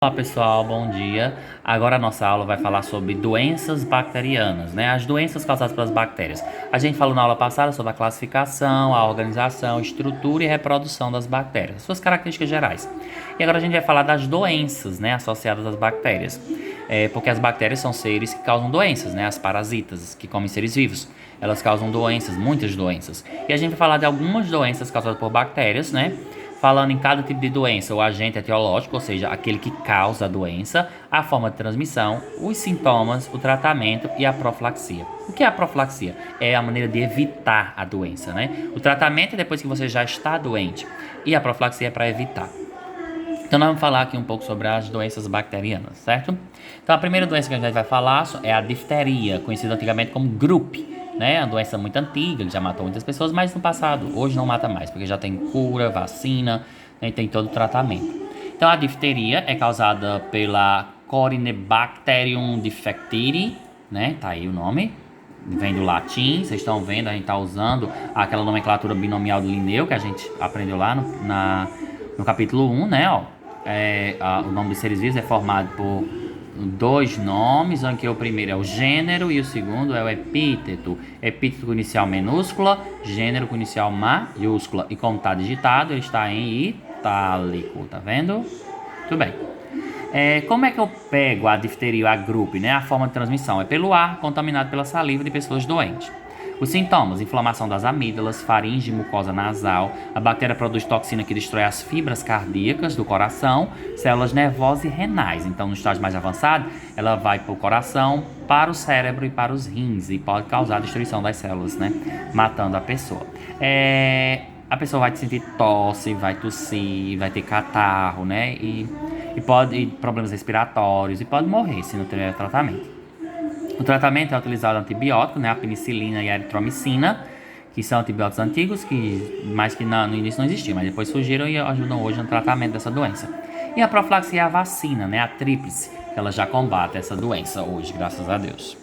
Olá pessoal, bom dia. Agora a nossa aula vai falar sobre doenças bacterianas, né? As doenças causadas pelas bactérias. A gente falou na aula passada sobre a classificação, a organização, estrutura e reprodução das bactérias, suas características gerais. E agora a gente vai falar das doenças, né, associadas às bactérias. Porque as bactérias são seres que causam doenças, né? As parasitas, que comem seres vivos. Elas causam doenças, muitas doenças. E a gente vai falar de algumas doenças causadas por bactérias, né? Falando em cada tipo de doença, o agente etiológico, ou seja, aquele que causa a doença, a forma de transmissão, os sintomas, o tratamento e a profilaxia. O que é a profilaxia? É a maneira de evitar a doença, né? O tratamento é depois que você já está doente e a profilaxia é para evitar. Então nós vamos falar aqui um pouco sobre as doenças bacterianas, certo? Então a primeira doença que a gente vai falar é a difteria, conhecida antigamente como gripe, né? É uma doença muito antiga, que já matou muitas pessoas, mas no passado, hoje não mata mais, porque já tem cura, vacina, né? E tem todo o tratamento. Então a difteria é causada pela Corynebacterium difteria, né? Tá aí o nome. Vem do latim, vocês estão vendo, a gente está usando aquela nomenclatura binomial de Linneu que a gente aprendeu lá no capítulo 1, né? Ó. O nome dos seres vivos é formado por dois nomes, em que o primeiro é o gênero e o segundo é o epíteto. Epíteto com inicial minúscula, gênero com inicial maiúscula. E como está digitado, ele está em itálico, tá vendo? Tudo bem. Como é que eu pego a difteria, a gripe, né? A forma de transmissão é pelo ar, contaminado pela saliva de pessoas doentes. Os sintomas: inflamação das amígdalas, faringe e mucosa nasal. A bactéria produz toxina que destrói as fibras cardíacas do coração, células nervosas e renais. Então, no estágio mais avançado, ela vai para o coração, para o cérebro e para os rins e pode causar a destruição das células, né? Matando a pessoa. A pessoa vai sentir tosse, vai tossir, vai ter catarro, né? E problemas respiratórios e pode morrer se não tiver tratamento. O tratamento é utilizado antibiótico, né, a penicilina e a eritromicina, que são antibióticos antigos, mas que no início não existiam, mas depois surgiram e ajudam hoje no tratamento dessa doença. E a profilaxia é a vacina, né, a tríplice, que ela já combate essa doença hoje, graças a Deus.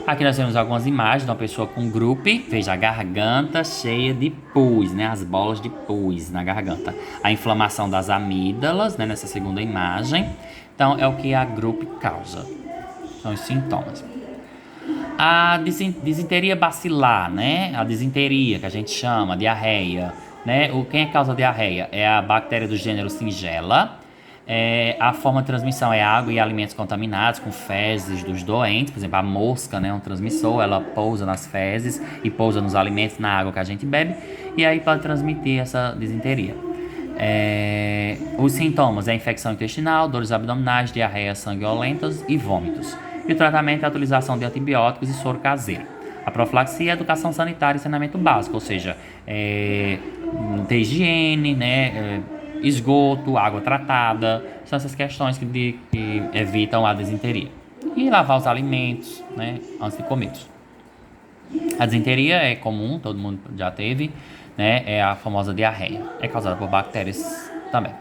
Aqui nós temos algumas imagens de uma pessoa com gripe. Veja a garganta cheia de pus, né? As bolas de pus na garganta. A inflamação das amígdalas, né? Nessa segunda imagem. Então é o que a gripe causa. São os sintomas. A disenteria bacilar, né? A disenteria que a gente chama, diarreia, né? Quem é que causa diarreia? É a bactéria do gênero Shigella. A forma de transmissão é água e alimentos contaminados com fezes dos doentes. Por exemplo, a mosca, né, um transmissor, ela pousa nas fezes e pousa nos alimentos, na água que a gente bebe, e aí pode transmitir essa disenteria. Os sintomas é infecção intestinal, dores abdominais, diarreia sanguinolentas e vômitos. E o tratamento é a utilização de antibióticos e soro caseiro. A profilaxia é educação sanitária e saneamento básico, ou seja, ter higiene, né, esgoto, água tratada, são essas questões que evitam a disenteria. E lavar os alimentos, né, antes de comer. A disenteria é comum, todo mundo já teve, né, é a famosa diarreia. É causada por bactérias também.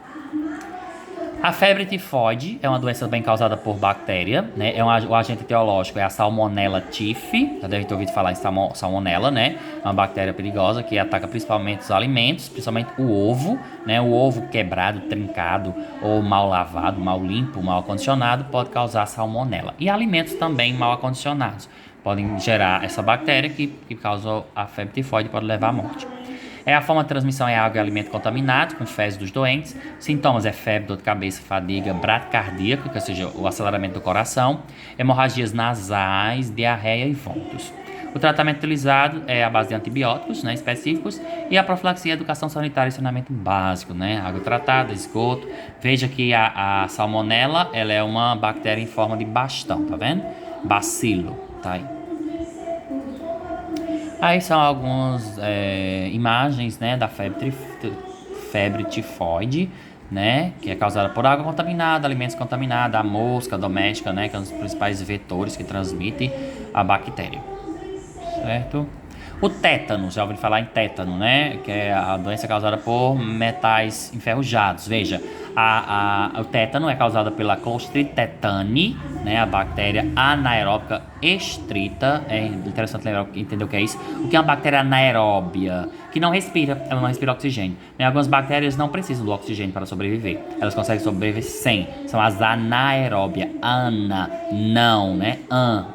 A febre tifoide é uma doença bem causada por bactéria, né? O agente etiológico é a Salmonella typhi. Já deve ter ouvido falar em salmonella, né? É uma bactéria perigosa que ataca principalmente os alimentos, principalmente o ovo, né? O ovo quebrado, trincado ou mal lavado, mal limpo, mal acondicionado pode causar salmonella. E alimentos também mal acondicionados podem gerar essa bactéria que causa a febre tifoide e pode levar à morte. A forma de transmissão é água e alimento contaminado com fezes dos doentes. Sintomas é febre, dor de cabeça, fadiga, bradicardia, ou seja, o aceleramento do coração, hemorragias nasais, diarreia e vômitos. O tratamento utilizado é a base de antibióticos, né, específicos, e a profilaxia é educação sanitária e saneamento básico, né, água tratada, esgoto. Veja que a salmonella, ela é uma bactéria em forma de bastão, tá vendo? Bacilo, tá aí. Aí são algumas imagens, né, da febre tifoide, né, que é causada por água contaminada, alimentos contaminados, a mosca doméstica, né, que é um dos principais vetores que transmite a bactéria, certo? O tétano, já ouviu falar em tétano, né, que é a doença causada por metais enferrujados. Veja, O tétano é causado pela Clostridium tetani, né, a bactéria anaeróbica estrita. É interessante lembrar, entender o que é isso. O que é uma bactéria anaeróbia? Que não respira, ela não respira oxigênio. Né? Algumas bactérias não precisam do oxigênio para sobreviver. Elas conseguem sobreviver sem. São as anaeróbias. Ana, não, né?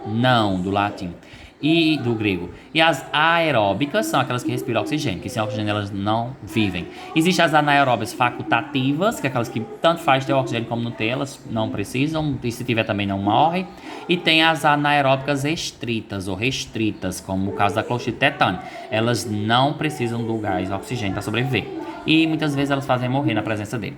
Não, do latim. E do grego. E as aeróbicas são aquelas que respiram oxigênio, que sem oxigênio elas não vivem. Existem as anaeróbias facultativas, que é aquelas que tanto faz ter oxigênio como não ter, elas não precisam, e se tiver também não morre. E tem as anaeróbicas estritas ou restritas, como o caso da Clostridium tetani. Elas não precisam do gás oxigênio para sobreviver. E muitas vezes elas fazem morrer na presença dele.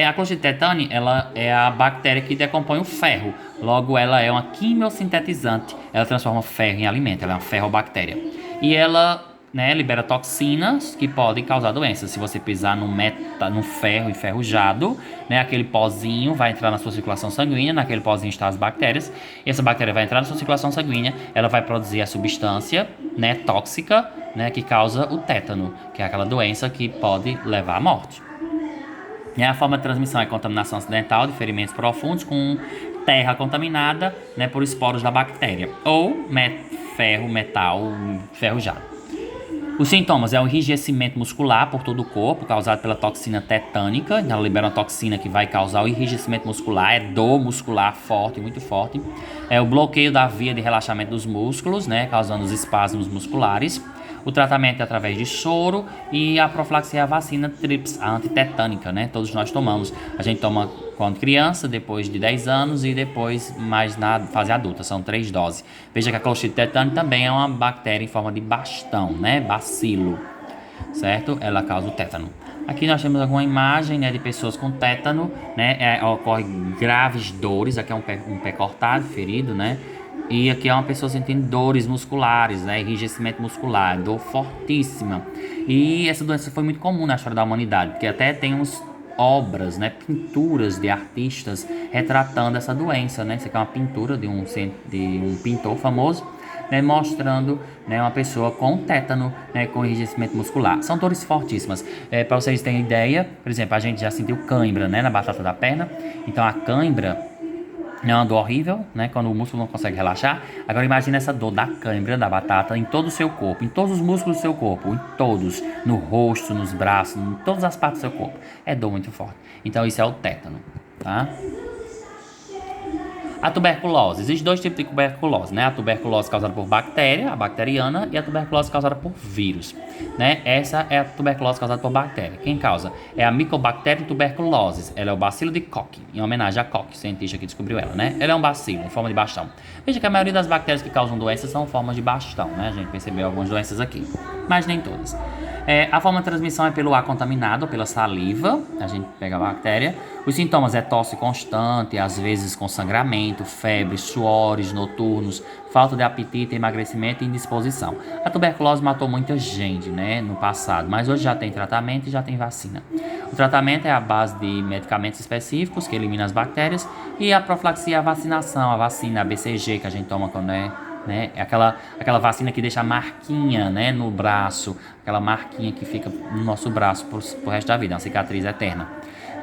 A Clostridium tetani, ela é a bactéria que decompõe o ferro. Logo, ela é uma quimiosintetizante. Ela transforma ferro em alimento. Ela é uma ferrobactéria. E ela, né, libera toxinas que podem causar doenças. Se você pisar no ferro enferrujado, né, aquele pozinho vai entrar na sua circulação sanguínea. Naquele pozinho estão as bactérias. E essa bactéria vai entrar na sua circulação sanguínea. Ela vai produzir a substância, né, tóxica, né, que causa o tétano, que é aquela doença que pode levar à morte. E a forma de transmissão é contaminação acidental de ferimentos profundos com terra contaminada, né, por esporos da bactéria. Ou metal enferrujado. Os sintomas é o enrijecimento muscular por todo o corpo, causado pela toxina tetânica. Ela libera uma toxina que vai causar o enrijecimento muscular, é dor muscular forte, muito forte. É o bloqueio da via de relaxamento dos músculos, né, causando os espasmos musculares. O tratamento é através de soro e a profilaxia é a vacina TRIPS, a antitetânica, né? Todos nós tomamos. A gente toma quando criança, depois de 10 anos e depois mais na fase adulta. São 3 doses. Veja que a Clostridium tetani também é uma bactéria em forma de bastão, né? Bacilo, certo? Ela causa o tétano. Aqui nós temos alguma imagem, né, de pessoas com tétano, né? Ocorre graves dores. Aqui é um pé cortado, ferido, né? E aqui é uma pessoa sentindo dores musculares, né? Enrijecimento muscular, dor fortíssima. E essa doença foi muito comum na história da humanidade, porque até tem obras, né? Pinturas de artistas retratando essa doença, né? Isso aqui é uma pintura de um pintor famoso, né? Mostrando, né, uma pessoa com tétano, né? Com enrijecimento muscular. São dores fortíssimas. Para vocês terem ideia, por exemplo, a gente já sentiu cãibra, né? Na batata da perna. Então a cãibra é uma dor horrível, né? Quando o músculo não consegue relaxar. Agora imagine essa dor da cãibra, da batata, em todo o seu corpo, em todos os músculos do seu corpo, em todos, no rosto, nos braços, em todas as partes do seu corpo. É dor muito forte. Então isso é o tétano, tá? A tuberculose. Existem 2 tipos de tuberculose, né? A tuberculose causada por bactéria, a bacteriana, e a tuberculose causada por vírus, né? Essa é a tuberculose causada por bactéria. Quem causa? É a Mycobacterium tuberculosis. Ela é o bacilo de Koch, em homenagem a Koch, cientista que descobriu ela, né? Ela é um bacilo em forma de bastão. Veja que a maioria das bactérias que causam doenças são formas de bastão, né? A gente percebeu algumas doenças aqui, mas nem todas. A forma de transmissão é pelo ar contaminado ou pela saliva. A gente pega a bactéria. Os sintomas é tosse constante, às vezes com sangramento, febre, suores noturnos, falta de apetite, emagrecimento e indisposição. A tuberculose matou muita gente, né, no passado, mas hoje já tem tratamento e já tem vacina. O tratamento é a base de medicamentos específicos que eliminam as bactérias, e a profilaxia é a vacinação, a vacina, a BCG que a gente toma quando é, né, é aquela vacina que deixa a marquinha, né, no braço, aquela marquinha que fica no nosso braço pro resto da vida, uma cicatriz eterna.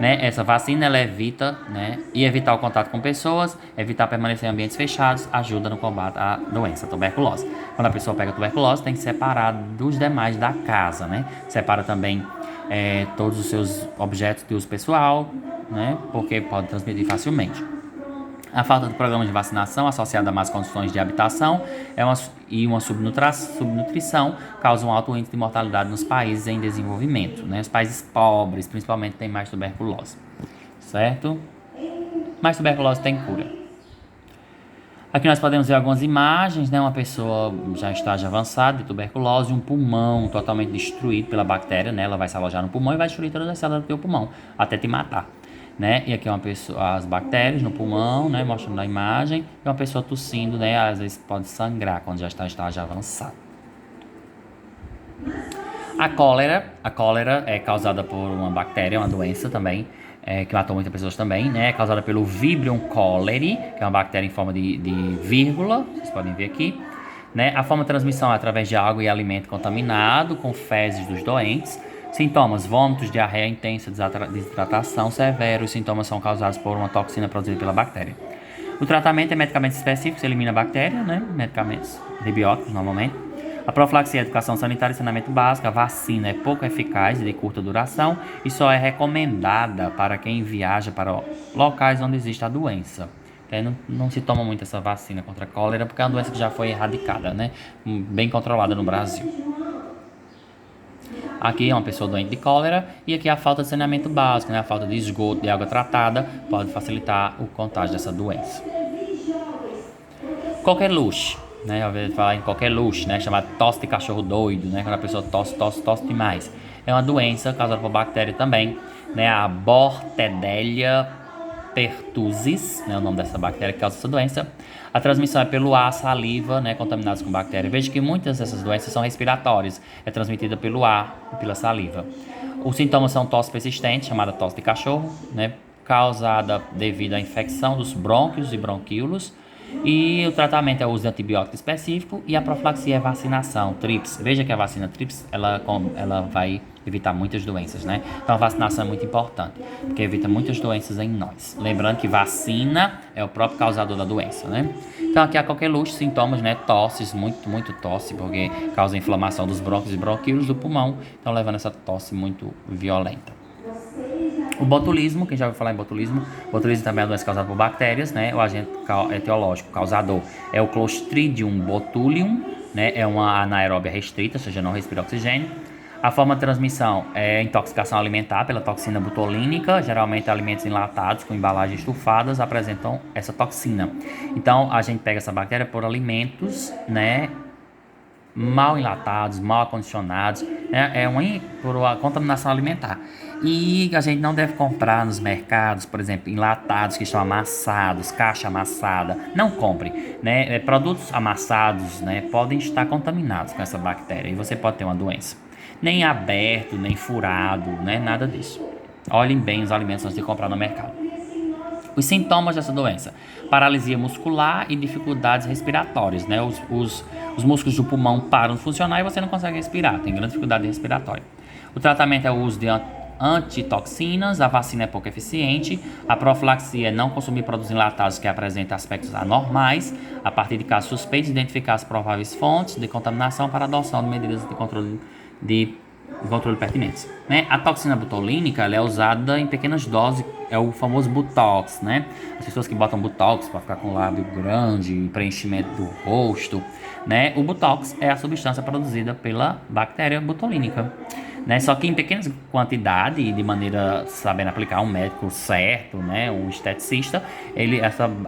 Né? Essa vacina ela evita, né, e evitar o contato com pessoas, evitar permanecer em ambientes fechados, ajuda no combate à doença, a tuberculose. Quando a pessoa pega a tuberculose, tem que separar dos demais da casa, né? Separa também todos os seus objetos de uso pessoal, né, porque pode transmitir facilmente. A falta de programa de vacinação associada a más condições de habitação e uma subnutrição causam um alto índice de mortalidade nos países em desenvolvimento, né? Os países pobres, principalmente, têm mais tuberculose, certo? Mas tuberculose tem cura. Aqui nós podemos ver algumas imagens, né? Uma pessoa já em estágio avançado de tuberculose, um pulmão totalmente destruído pela bactéria, né? Ela vai se alojar no pulmão e vai destruir todas as células do teu pulmão, até te matar. Né? E aqui é uma pessoa, as bactérias no pulmão, né? Mostrando a imagem, e uma pessoa tossindo, né? Às vezes pode sangrar quando já está em estágio avançado. A cólera é causada por uma bactéria, uma doença também, que matou muitas pessoas também, né? É causada pelo Vibrio cholerae, que é uma bactéria em forma de vírgula, vocês podem ver aqui, né? A forma de transmissão é através de água e alimento contaminado com fezes dos doentes. Sintomas: vômitos, diarreia intensa, desidratação severa. Os sintomas são causados por uma toxina produzida pela bactéria. O tratamento é medicamentos específicos, elimina a bactéria, né? Medicamentos antibióticos, normalmente. A profilaxia é educação sanitária e saneamento básico. A vacina é pouco eficaz e de curta duração e só é recomendada para quem viaja para locais onde existe a doença. Não se toma muito essa vacina contra a cólera porque é uma doença que já foi erradicada, né? Bem controlada no Brasil. Aqui é uma pessoa doente de cólera e aqui a falta de saneamento básico, né? A falta de esgoto, de água tratada pode facilitar o contágio dessa doença. Qualquer luxo, né? Eu ouvi falar em qualquer luxo, né? Chamado tosse de cachorro doido, né? Quando a pessoa tosse demais. É uma doença causada por bactéria também, né? A Bordetella pertussis, né? O nome dessa bactéria que causa essa doença. A transmissão é pelo ar, saliva, né? Contaminados com bactéria. Veja que muitas dessas doenças são respiratórias. É transmitida pelo ar e pela saliva. Os sintomas são tosse persistente, chamada tosse de cachorro, né? Causada devido à infecção dos brônquios e bronquíolos. E o tratamento é o uso de antibiótico específico e a profilaxia é vacinação, TRIPS. Veja que a vacina TRIPS, ela vai evitar muitas doenças, né? Então a vacinação é muito importante, porque evita muitas doenças em nós. Lembrando que vacina é o próprio causador da doença, né? Então aqui há qualquer luxo, sintomas, né? Tosses, muito tosse, porque causa inflamação dos brônquios e bronquíolos do pulmão, então levando essa tosse muito violenta. O botulismo, quem já ouviu falar em botulismo? Botulismo também é uma doença causada por bactérias, né? O agente etiológico causador é o Clostridium botulium, né? É uma anaeróbia restrita, ou seja, não respira oxigênio. A forma de transmissão é intoxicação alimentar pela toxina botulínica. Geralmente alimentos enlatados com embalagens estufadas apresentam essa toxina. Então a gente pega essa bactéria por alimentos, né? Mal enlatados, mal acondicionados, né? Por uma contaminação alimentar. E a gente não deve comprar nos mercados, por exemplo, enlatados que estão amassados, caixa amassada. Não compre, né? Produtos amassados, né, podem estar contaminados com essa bactéria e você pode ter uma doença. Nem aberto, nem furado, né? Nada disso. Olhem bem os alimentos antes de comprar no mercado. Os sintomas dessa doença: paralisia muscular e dificuldades respiratórias, né? Os músculos do pulmão param de funcionar e você não consegue respirar, tem grande dificuldade respiratória. O tratamento é o uso de antitoxinas, a vacina é pouco eficiente, a profilaxia é não consumir produtos enlatados que apresentam aspectos anormais, a partir de casos suspeitos, identificar as prováveis fontes de contaminação para a adoção de medidas de controle pertinentes, né? A toxina botulínica ela é usada em pequenas doses, é o famoso Botox, né? As pessoas que botam Botox para ficar com o lábio grande, preenchimento do rosto, né? O Botox é a substância produzida pela bactéria botulínica, né? Só que em pequenas quantidades e de maneira sabendo aplicar um médico certo, né? Um esteticista,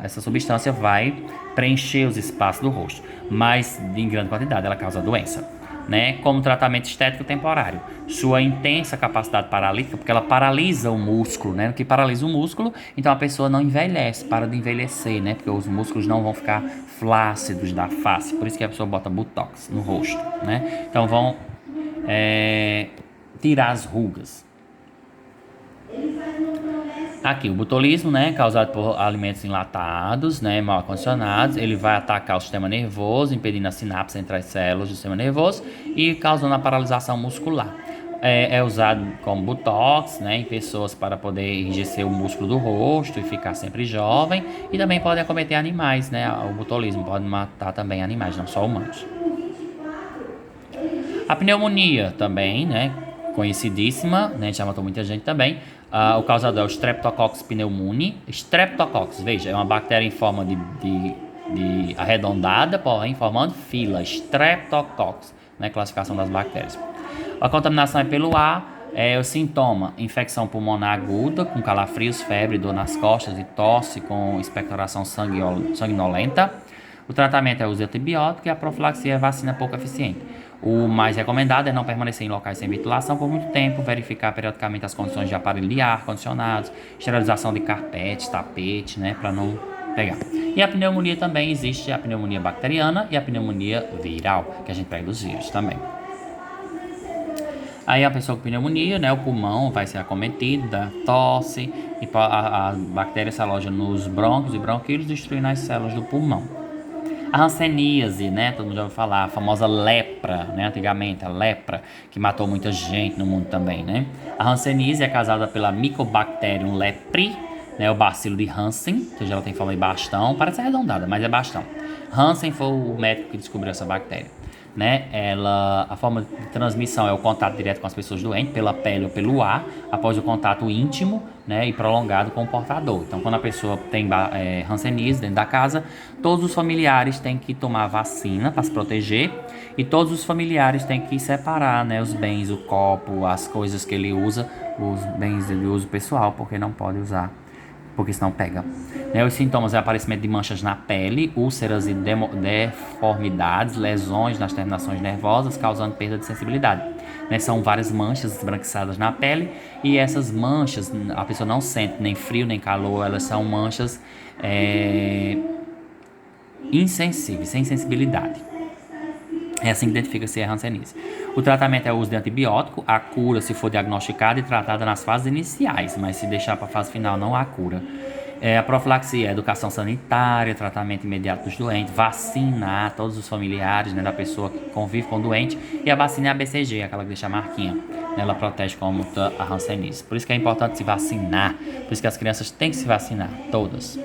essa substância vai preencher os espaços do rosto, mas em grande quantidade ela causa doença, né? Como tratamento estético temporário. Sua intensa capacidade paralítica, porque ela paralisa o músculo, né? O que paralisa o músculo, então a pessoa não envelhece, para de envelhecer, né? Porque os músculos não vão ficar flácidos da face, por isso que a pessoa bota Botox no rosto, né? Então vão tirar as rugas. Aqui, o botulismo, né, causado por alimentos enlatados, né, mal acondicionados, ele vai atacar o sistema nervoso, impedindo a sinapse entre as células do sistema nervoso e causando a paralisação muscular. É usado como Botox, né, em pessoas para poder enrijecer o músculo do rosto e ficar sempre jovem, e também pode acometer animais, né, o botulismo pode matar também animais, não só humanos. A pneumonia também, né, conhecidíssima, né, já matou muita gente também. O causador é o Streptococcus pneumoniae. Streptococcus, veja, é uma bactéria em forma de arredondada, porém formando fila. Streptococcus, né, classificação das bactérias. A contaminação é pelo ar. O sintoma: infecção pulmonar aguda, com calafrios, febre, dor nas costas e tosse com expectoração sanguinolenta. O tratamento é o uso de antibiótico e a profilaxia é vacina pouco eficiente. O mais recomendado é não permanecer em locais sem ventilação por muito tempo, verificar periodicamente as condições de aparelho de ar, condicionados, esterilização de carpetes, tapetes, né, para não pegar. E a pneumonia também existe, a pneumonia bacteriana e a pneumonia viral, que a gente pega dos vírus também. Aí a pessoa com pneumonia, né, o pulmão vai ser acometido da tosse e a bactéria se aloja nos brônquios e bronquíolos, destruindo as células do pulmão. A hanseníase, né? Todo mundo já ouviu falar. A famosa lepra, né? Antigamente, a lepra, que matou muita gente no mundo também, né? A hanseníase é causada pela Mycobacterium lepri, né? O bacilo de Hansen, que já ela tem forma de bastão. Parece arredondada, mas é bastão. Hansen foi o médico que descobriu essa bactéria. Né? A forma de transmissão é o contato direto com as pessoas doentes, pela pele ou pelo ar, após o contato íntimo, né, e prolongado com o portador. Então, quando a pessoa tem hanseníase dentro da casa, todos os familiares têm que tomar vacina para se proteger e todos os familiares têm que separar, né, os bens, o copo, as coisas que ele usa, os bens de uso pessoal, porque não pode usar, porque senão pega. Né, os sintomas é aparecimento de manchas na pele, úlceras e deformidades, lesões nas terminações nervosas, causando perda de sensibilidade. Né, são várias manchas esbranquiçadas na pele e essas manchas, a pessoa não sente nem frio nem calor, elas são manchas insensíveis, sem sensibilidade. É assim que identifica-se a hanseníase. O tratamento é o uso de antibiótico, a cura se for diagnosticada e tratada nas fases iniciais, mas se deixar para a fase final não há cura. A profilaxia é educação sanitária, tratamento imediato dos doentes, vacinar todos os familiares, né, da pessoa que convive com o doente, e a vacina é a BCG, aquela que deixa a marquinha. Ela protege contra a hanseníase. Por isso que é importante se vacinar, por isso que as crianças têm que se vacinar, todas.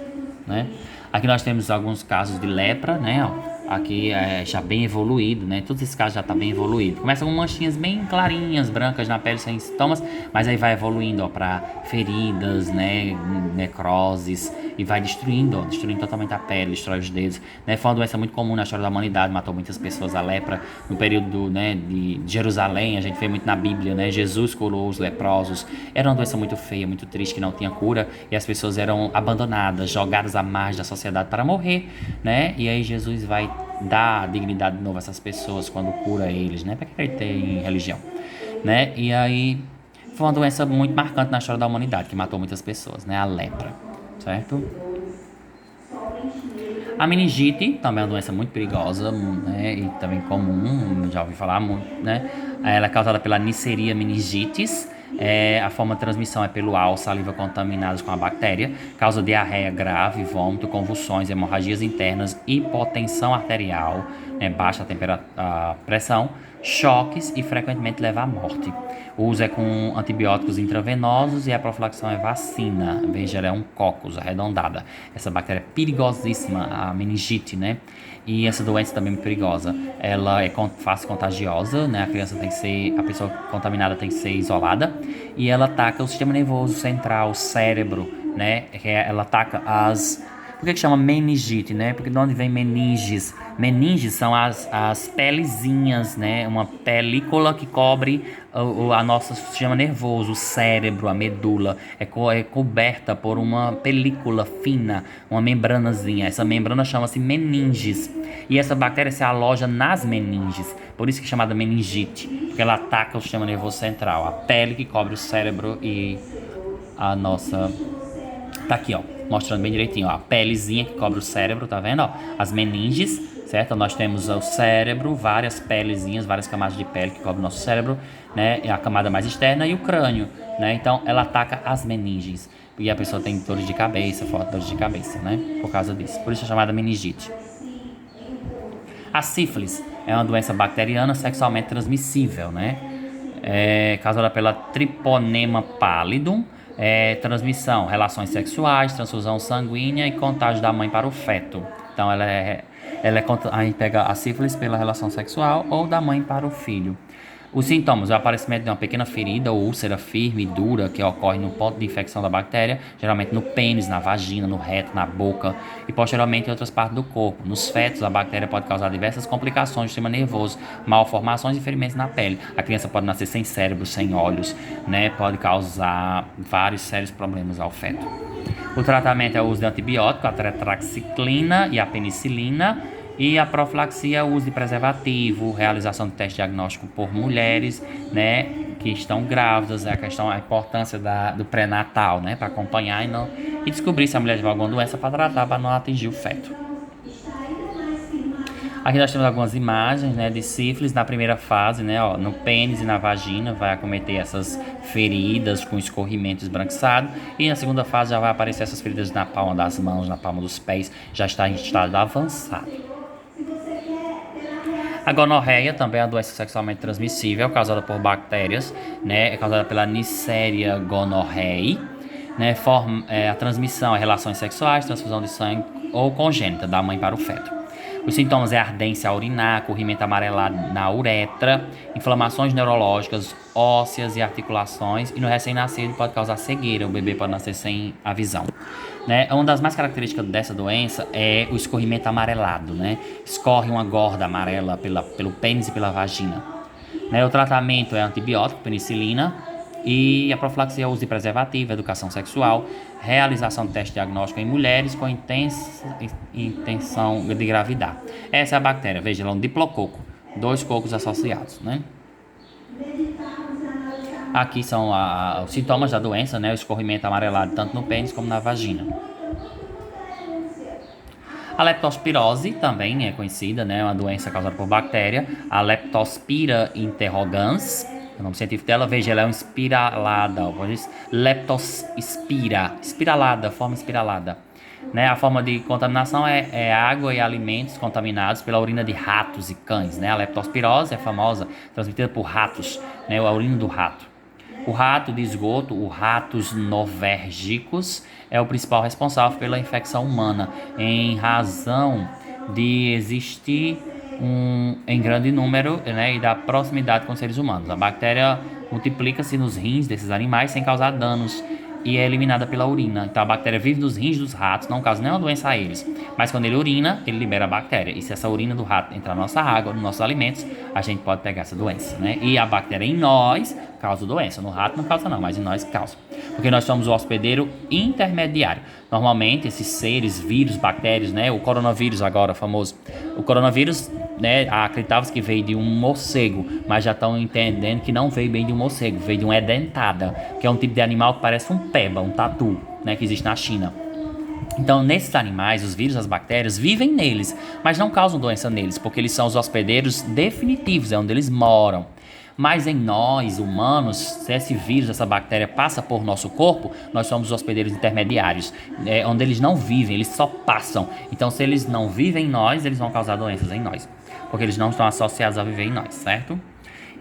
Né? Aqui nós temos alguns casos de lepra, né? Aqui já bem evoluído, né? Todos esses casos já estão bem evoluídos. Começa com manchinhas bem clarinhas, brancas na pele, sem sintomas, mas aí vai evoluindo, para feridas, né? Necroses, e vai destruindo totalmente a pele, destrói os dedos. Né? Foi uma doença muito comum na história da humanidade, matou muitas pessoas, a lepra. No período, né, de Jerusalém, a gente vê muito na Bíblia, né? Jesus curou os leprosos. Era uma doença muito feia, muito triste, que não tinha cura, e as pessoas eram abandonadas, jogadas à margem da sociedade para morrer, né? E aí Jesus vai dar dignidade de novo a essas pessoas quando cura eles, né? Para acreditar em religião, né? E aí foi uma doença muito marcante na história da humanidade, que matou muitas pessoas, né? A lepra, certo? A meningite também é uma doença muito perigosa, né? E também comum, já ouvi falar muito, né? Ela é causada pela Neisseria meningitis. A forma de transmissão é pelo ar ou saliva contaminados com a bactéria, causa diarreia grave, vômito, convulsões, hemorragias internas, hipotensão arterial, né, baixa a pressão, choques e frequentemente leva à morte. O uso é com antibióticos intravenosos e a profilaxia é vacina. Veja, ela é um coccus arredondada. Essa bactéria é perigosíssima, a meningite, né? E essa doença também é muito perigosa. Ela é fácil contagiosa, né? A pessoa contaminada tem que ser isolada. E ela ataca o sistema nervoso central, o cérebro, né? Ela ataca Por que chama meningite, né? Porque de onde vem meninges? Meninges são as pelezinhas, né? Uma película que cobre a nosso sistema nervoso, o cérebro, a medula. É coberta por uma película fina, uma membranazinha. Essa membrana chama-se meninges. E essa bactéria se aloja nas meninges. Por isso que é chamada meningite. Porque ela ataca o sistema nervoso central. A pele que cobre o cérebro e a nossa... Tá aqui, ó, mostrando bem direitinho, ó, a pelezinha que cobre o cérebro, tá vendo, ó? As meninges, certo? Nós temos o cérebro, várias pelezinhas, várias camadas de pele que cobrem o nosso cérebro, né? A camada mais externa e o crânio, né? Então, ela ataca as meninges. E a pessoa tem dores de cabeça, forte dores de cabeça, né? Por causa disso. Por isso é chamada meningite. A sífilis é uma doença bacteriana sexualmente transmissível, né? Causada pela Treponema pallidum. Transmissão, relações sexuais, transfusão sanguínea e contágio da mãe para o feto. Então a gente pega a sífilis pela relação sexual ou da mãe para o filho. Os sintomas: o aparecimento de uma pequena ferida ou úlcera firme e dura que ocorre no ponto de infecção da bactéria, geralmente no pênis, na vagina, no reto, na boca e posteriormente em outras partes do corpo. Nos fetos, a bactéria pode causar diversas complicações do sistema nervoso, malformações e ferimentos na pele. A criança pode nascer sem cérebro, sem olhos, né? Pode causar vários sérios problemas ao feto. O tratamento é o uso de antibiótico, a tetraxiclina e a penicilina. E a profilaxia é o uso de preservativo, realização de teste diagnóstico por mulheres, né, que estão grávidas, a importância do pré-natal, né, para acompanhar e descobrir se a mulher tiver alguma doença para tratar, para não atingir o feto. Aqui nós temos algumas imagens, né, de sífilis na primeira fase, né, ó, no pênis e na vagina vai acometer essas feridas com escorrimento esbranquiçado, e na segunda fase já vai aparecer essas feridas na palma das mãos, na palma dos pés, já está em estado avançado. A gonorreia também é uma doença sexualmente transmissível, causada por bactérias, né? É causada pela Neisseria gonorrhoeae, né? A transmissão é relações sexuais, transfusão de sangue ou congênita, da mãe para o feto. Os sintomas é ardência a urinar, corrimento amarelado na uretra, inflamações neurológicas, ósseas e articulações, e no recém-nascido pode causar cegueira, o bebê pode nascer sem a visão. Né? Uma das mais características dessa doença é o escorrimento amarelado, né? Escorre uma gorda amarela pelo pênis e pela vagina. Né? O tratamento é antibiótico, penicilina, e a profilaxia é o uso de preservativo, educação sexual, realização de teste diagnóstico em mulheres com intenção de engravidar. Essa é a bactéria, veja, ela é um diplococo, 2 cocos associados, né? Aqui são os sintomas da doença, né? O escorrimento amarelado tanto no pênis como na vagina. A leptospirose também é conhecida, né? É uma doença causada por bactéria. A Leptospira interrogans, o nome científico dela, veja, ela é uma espiralada. Leptospira, espiralada, forma espiralada. Né? A forma de contaminação é água e alimentos contaminados pela urina de ratos e cães. Né? A leptospirose é famosa, transmitida por ratos, né? A urina do rato. O rato de esgoto, o ratos novérgicos, é o principal responsável pela infecção humana, em razão de existir em grande número, né, e da proximidade com os seres humanos. A bactéria multiplica-se nos rins desses animais sem causar danos e é eliminada pela urina. Então a bactéria vive nos rins dos ratos, não causa nenhuma doença a eles. Mas quando ele urina, ele libera a bactéria. E se essa urina do rato entrar na nossa água, nos nossos alimentos, a gente pode pegar essa doença, né? E a bactéria em nós causa doença. No rato não causa não, mas em nós causa. Porque nós somos o hospedeiro intermediário. Normalmente esses seres, vírus, bactérias, né? O coronavírus agora, famoso. O coronavírus, né? Acreditava-se que veio de um morcego, mas já estão entendendo que não veio bem de um morcego, veio de uma edentada, que é um tipo de animal que parece um peba, um tatu, né? Que existe na China. Então, nesses animais, os vírus, as bactérias, vivem neles, mas não causam doença neles, porque eles são os hospedeiros definitivos, é onde eles moram. Mas em nós, humanos, se esse vírus, essa bactéria passa por nosso corpo, nós somos os hospedeiros intermediários, onde eles não vivem, eles só passam. Então, se eles não vivem em nós, eles vão causar doenças em nós, porque eles não estão associados a viver em nós, certo?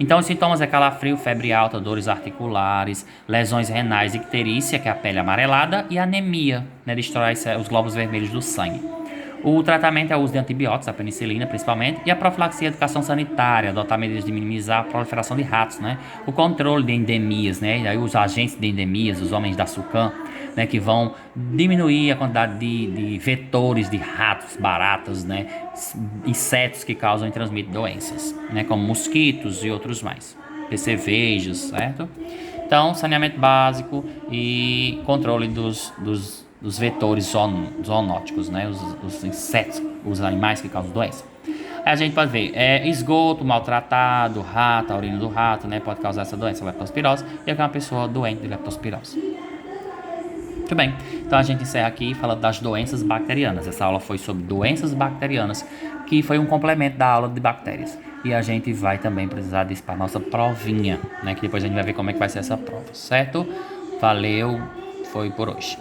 Então, os sintomas é calafrio, febre alta, dores articulares, lesões renais, icterícia, que é a pele amarelada, e anemia, né, destrói os glóbulos vermelhos do sangue. O tratamento é o uso de antibióticos, a penicilina principalmente, e a profilaxia, educação sanitária, adotar medidas de minimizar a proliferação de ratos, né? O controle de endemias, né? E aí os agentes de endemias, os homens da SUCAM, né? Que vão diminuir a quantidade de vetores de ratos, baratas, né? Insetos que causam e transmitem doenças, né? Como mosquitos e outros mais. Percevejos, certo? Então, saneamento básico e controle dos vetores zoonóticos, né? Os insetos, os animais que causam doença. Aí a gente pode ver, esgoto maltratado, rato, a urina do rato, né? Pode causar essa doença, leptospirose, e é uma pessoa doente de leptospirose. Muito bem, então a gente encerra aqui falando das doenças bacterianas. Essa aula foi sobre doenças bacterianas, que foi um complemento da aula de bactérias. E a gente vai também precisar disso para a nossa provinha, né? Que depois a gente vai ver como é que vai ser essa prova, certo? Valeu, foi por hoje.